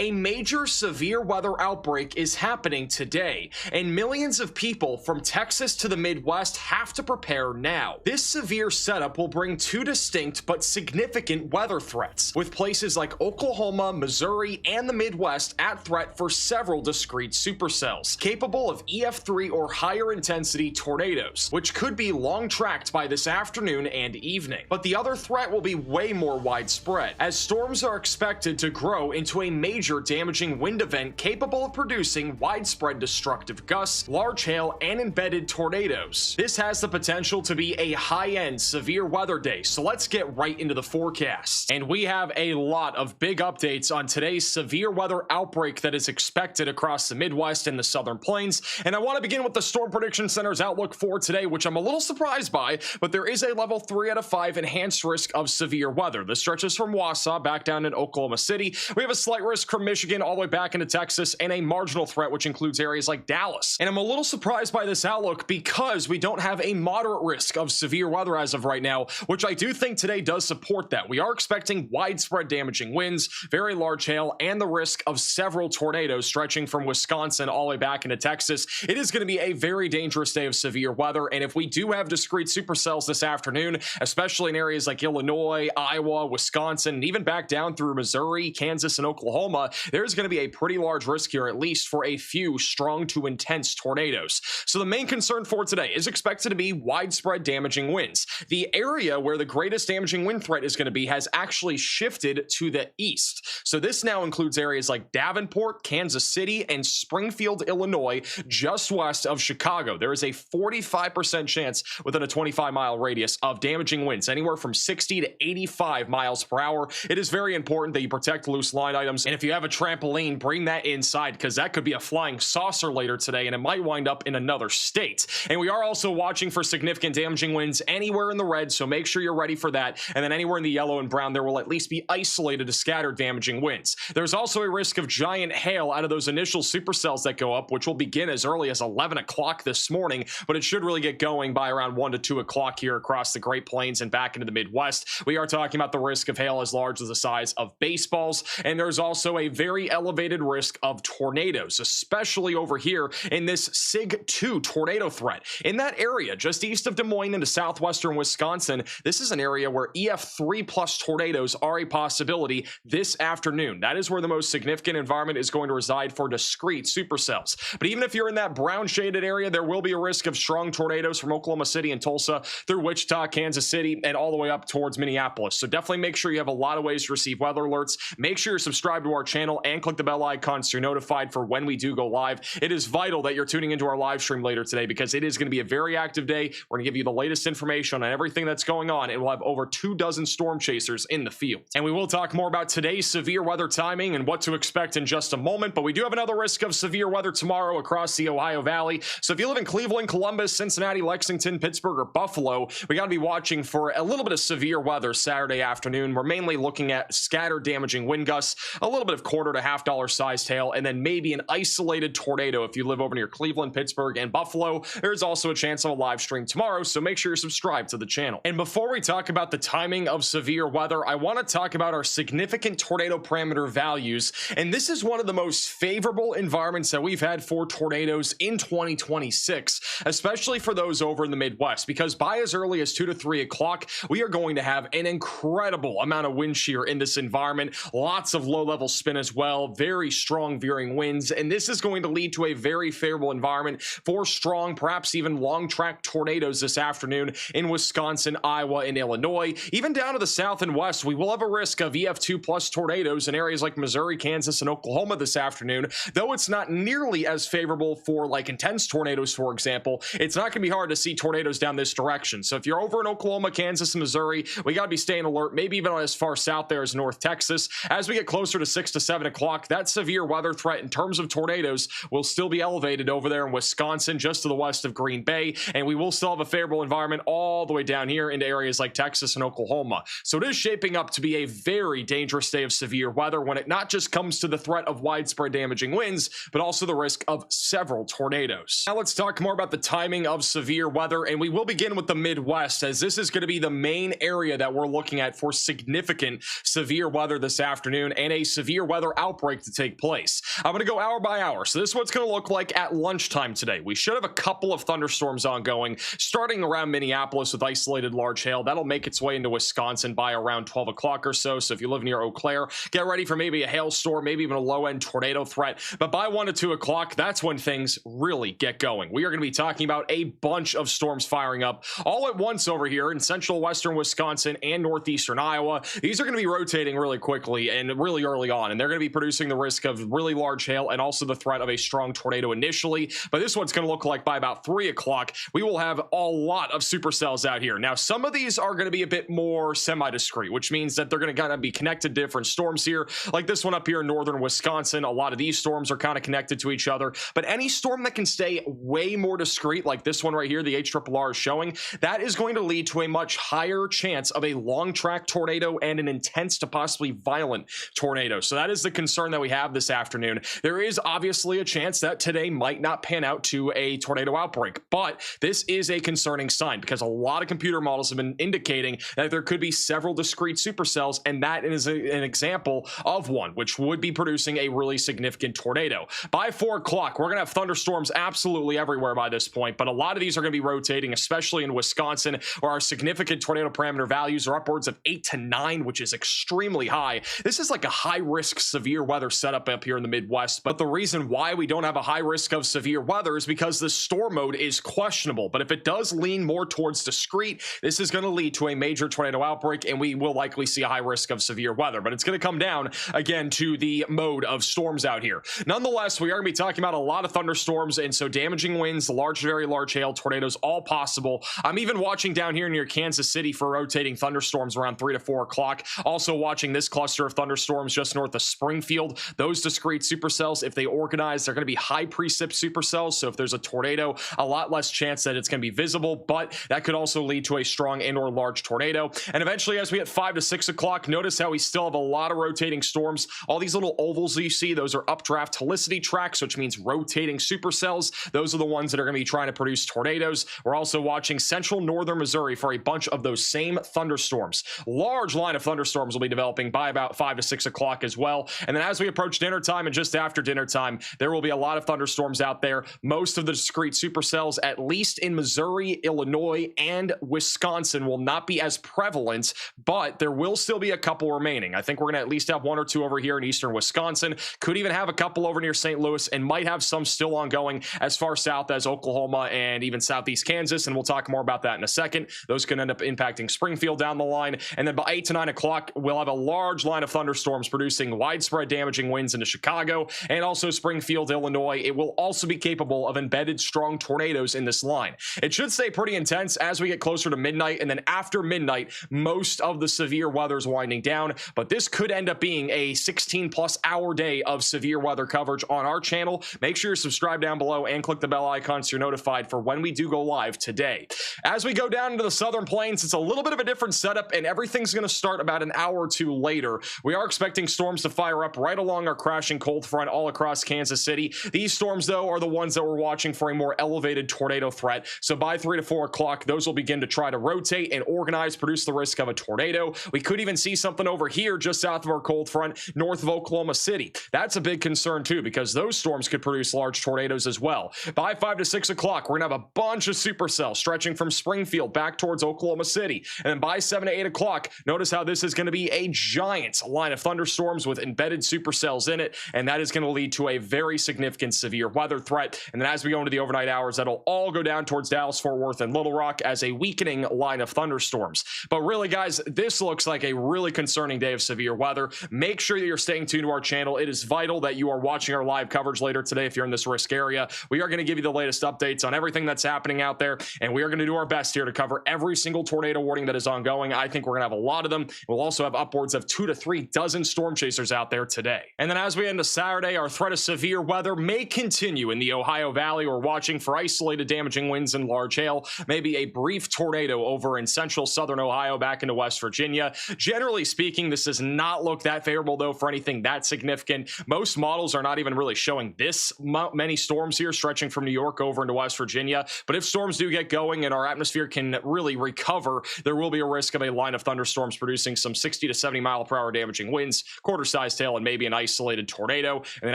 A major severe weather outbreak is happening today, and millions of people from Texas to the Midwest have to prepare now. This severe setup will bring two distinct but significant weather threats, with places like Oklahoma, Missouri, and the Midwest at threat for several discrete supercells, capable of EF3 or higher intensity tornadoes, which could be long tracked by this afternoon and evening. But the other threat will be way more widespread, as storms are expected to grow into a major damaging wind event capable of producing widespread destructive gusts, large hail, and embedded tornadoes. This has the potential to be a high-end severe weather day, so let's get right into the forecast. And we have a lot of big updates on today's severe weather outbreak that is expected across the Midwest and the Southern Plains. And I want to begin with the Storm Prediction Center's outlook for today, which I'm a little surprised by, but there is a level 3 out of 5 enhanced risk of severe weather. This stretches from Wausau back down in Oklahoma City. We have a slight risk from Michigan all the way back into Texas, and a marginal threat which includes areas like Dallas. And I'm a little surprised by this outlook because we don't have a moderate risk of severe weather as of right now, which I do think today does support that. We are expecting widespread damaging winds, very large hail, and the risk of several tornadoes stretching from Wisconsin all the way back into Texas. It is going to be a very dangerous day of severe weather, and if we do have discrete supercells this afternoon, especially in areas like Illinois, Iowa, Wisconsin, and even back down through Missouri, Kansas, and Oklahoma, there's going to be a pretty large risk here, at least for a few strong to intense tornadoes. So the main concern for today is expected to be widespread damaging winds. The area where the greatest damaging wind threat is going to be has actually shifted to the east. So this now includes areas like Davenport, Kansas City, and Springfield, Illinois, just west of Chicago. There is a 45% chance within a 25-mile radius of damaging winds, anywhere from 60 to 85 miles per hour. It is very important that you protect loose line items, and if you have a trampoline, bring that inside, because that could be a flying saucer later today, and it might wind up in another state. And we are also watching for significant damaging winds anywhere in the red, so make sure you're ready for that. And then anywhere in the yellow and brown, there will at least be isolated to scattered damaging winds. There's also a risk of giant hail out of those initial supercells that go up, which will begin as early as 11 o'clock this morning, but it should really get going by around 1 to 2 o'clock here across the Great Plains and back into the Midwest. We are talking about the risk of hail as large as the size of baseballs, and there's also a very elevated risk of tornadoes, especially over here in this SIG-2 tornado threat. In that area, just east of Des Moines into southwestern Wisconsin, this is an area where EF3 plus tornadoes are a possibility this afternoon. That is where the most significant environment is going to reside for discrete supercells. But even if you're in that brown shaded area, there will be a risk of strong tornadoes from Oklahoma City and Tulsa through Wichita, Kansas City, and all the way up towards Minneapolis. So definitely make sure you have a lot of ways to receive weather alerts. Make sure you're subscribed to our channel and click the bell icon so you're notified for when we do go live. It is vital that you're tuning into our live stream later today, because it is going to be a very active day. We're going to give you the latest information on everything that's going on, and we'll have over 24 storm chasers in the field. And we will talk more about today's severe weather timing and what to expect in just a moment, but we do have another risk of severe weather tomorrow across the Ohio Valley. So if you live in Cleveland, Columbus, Cincinnati, Lexington, Pittsburgh, or Buffalo, we got to be watching for a little bit of severe weather Saturday afternoon. We're mainly looking at scattered damaging wind gusts, a little bit of quarter to $half sized hail, and then maybe an isolated tornado if you live over near Cleveland, Pittsburgh, and Buffalo. There's also a chance of a live stream tomorrow, so make sure you're subscribed to the channel. And before we talk about the timing of severe weather, I want to talk about our significant tornado parameter values. And this is one of the most favorable environments that we've had for tornadoes in 2026, especially for those over in the Midwest, because by as early as 2 to 3 o'clock, we are going to have an incredible amount of wind shear in this environment, lots of low-level spin as well, very strong veering winds, and this is going to lead to a very favorable environment for strong, perhaps even long-track tornadoes this afternoon in Wisconsin, Iowa, and Illinois. Even down to the south and west, we will have a risk of EF2 plus tornadoes in areas like Missouri, Kansas, and Oklahoma this afternoon, though it's not nearly as favorable for like intense tornadoes, for example. It's not going to be hard to see tornadoes down this direction. So if you're over in Oklahoma, Kansas, and Missouri, we got to be staying alert, maybe even as far south there as North Texas. As we get closer to 6 to 7 o'clock, that severe weather threat in terms of tornadoes will still be elevated over there in Wisconsin, just to the west of Green Bay, and we will still have a favorable environment all the way down here into areas like Texas and Oklahoma. So it is shaping up to be a very dangerous day of severe weather when it not just comes to the threat of widespread damaging winds, but also the risk of several tornadoes. Now let's talk more about the timing of severe weather, and we will begin with the Midwest, as this is going to be the main area that we're looking at for significant severe weather this afternoon, and a severe weather outbreak to take place. I'm going to go hour by hour. So this is what's going to look like at lunchtime today. We should have a couple of thunderstorms ongoing, starting around Minneapolis with isolated large hail. That'll make its way into Wisconsin by around 12 o'clock or so. So if you live near Eau Claire, get ready for maybe a hailstorm, maybe even a low-end tornado threat. But by 1 to 2 o'clock, that's when things really get going. We are going to be talking about a bunch of storms firing up all at once over here in central western Wisconsin and northeastern Iowa. These are going to be rotating really quickly and really early on, and they're going to be producing the risk of really large hail and also the threat of a strong tornado initially. But this is what it's going to look like by about 3 o'clock. We will have a lot of supercells out here. Now, some of these are going to be a bit more semi-discrete, which means that they're going to kind of be connected to different storms here, like this one up here in northern Wisconsin. A lot of these storms are kind of connected to each other, but any storm that can stay way more discrete, like this one right here, the HRRR is showing, that is going to lead to a much higher chance of a long track tornado and an intense to possibly violent tornado. So that is the concern that we have this afternoon. There is obviously a chance that today might not pan out to a tornado outbreak, but this is a concerning sign because a lot of computer models have been indicating that there could be several discrete supercells, and that is an example of one, which would be producing a really significant tornado. By 4 o'clock, we're going to have thunderstorms absolutely everywhere by this point, but a lot of these are going to be rotating, especially in Wisconsin, where our significant tornado parameter values are upwards of 8 to 9, which is extremely high. This is like a high-risk severe weather setup up here in the Midwest, but the reason why we don't have a high risk of severe weather is because the storm mode is questionable. But if it does lean more towards discrete, this is going to lead to a major tornado outbreak, and we will likely see a high risk of severe weather. But it's going to come down, again, to the mode of storms out here. Nonetheless, we are going to be talking about a lot of thunderstorms, and so damaging winds, large, very large hail, tornadoes, all possible. I'm even watching down here near Kansas City for rotating thunderstorms around 3 to 4 o'clock. Also watching this cluster of thunderstorms just north of Springfield. Those discrete supercells, if they organize, they're going to be high precip supercells. So if there's a tornado, a lot less chance that it's going to be visible, but that could also lead to a strong and or large tornado. And eventually, as we hit 5 to 6 o'clock, notice how we still have a lot of rotating storms. All these little ovals that you see, those are updraft helicity tracks, which means rotating supercells. Those are the ones that are going to be trying to produce tornadoes. We're also watching central northern Missouri for a bunch of those same thunderstorms. Large line of thunderstorms will be developing by about 5 to 6 o'clock as well. And then as we approach dinner time and just after dinner time, there will be a lot of thunderstorms out there. Most of the discrete supercells, at least in Missouri, Illinois, and Wisconsin, will not be as prevalent, but there will still be a couple remaining. I think we're going to at least have 1 or 2 over here in eastern Wisconsin. Could even have a couple over near St. Louis, and might have some still ongoing as far south as Oklahoma and even southeast Kansas, and we'll talk more about that in a second. Those can end up impacting Springfield down the line. And then by 8 to 9 o'clock, we'll have a large line of thunderstorms producing widespread damaging winds into Chicago and also Springfield, Illinois. It will also be capable of embedded strong tornadoes in this line. It should stay pretty intense as we get closer to midnight, and then after midnight, most of the severe weather is winding down, but this could end up being a 16+ hour day of severe weather coverage on our channel. Make sure you're subscribed down below and click the bell icon so you're notified for when we do go live today. As we go down into the southern plains, it's a little bit of a different setup, and everything's going to start about an hour or two later. We are expecting storms to fire up right along our crashing cold front all across Kansas City. These storms, though, are the ones that we're watching for a more elevated tornado threat. So by 3 to 4 o'clock, those will begin to try to rotate and organize, produce the risk of a tornado. We could even see something over here just south of our cold front, north of Oklahoma City. That's a big concern, too, because those storms could produce large tornadoes as well. By 5 to 6 o'clock, we're going to have a bunch of supercells stretching from Springfield back towards Oklahoma City. And then by 7 to 8 o'clock, notice how this is going to be a giant line of thunderstorms with embedded supercells in it, and that is going to lead to a very significant severe weather threat. And then as we go into the overnight hours, that'll all go down towards Dallas, Fort Worth, and Little Rock as a weakening line of thunderstorms. But really, guys, this looks like a really concerning day of severe weather. Make sure that you're staying tuned to our channel. It is vital that you are watching our live coverage later today if you're in this risk area. We are going to give you the latest updates on everything that's happening out there, and we are going to do our best here to cover every single tornado warning that is ongoing. I think we're going to have a lot of them. We'll also have upwards of 2 to 3 dozen storm chasers out there today. And then as we end to Saturday, our threat of severe weather may continue in the Ohio Valley. We're watching for isolated damaging winds and large hail, maybe a brief tornado over in central southern Ohio back into West Virginia. Generally speaking, this does not look that favorable, though, for anything that significant. Most models are not even really showing this many storms here stretching from New York over into West Virginia. But if storms do get going and our atmosphere can really recover, there will be a risk of a line of thunderstorms producing some 60 to 70 mile per hour damaging winds, quarter supersized hail and maybe an isolated tornado. And then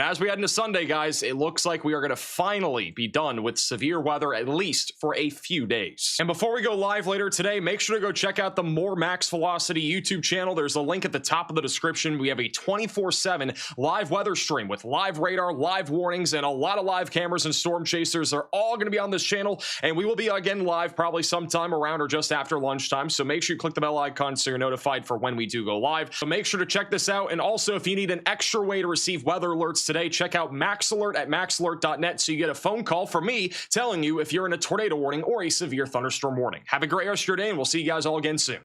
as we head into Sunday, guys, it looks like we are going to finally be done with severe weather, at least for a few days. And before we go live later today, make sure to go check out the More Max Velocity YouTube channel. There's a link at the top of the description. We have a 24/7 live weather stream with live radar, live warnings, and a lot of live cameras and storm chasers are all going to be on this channel. And we will be again live probably sometime around or just after lunchtime. So make sure you click the bell icon so you're notified for when we do go live. So make sure to check this out. And also, if you need an extra way to receive weather alerts today, check out Max Alert at maxalert.net so you get a phone call from me telling you if you're in a tornado warning or a severe thunderstorm warning. Have a great rest of your day, and we'll see you guys all again soon.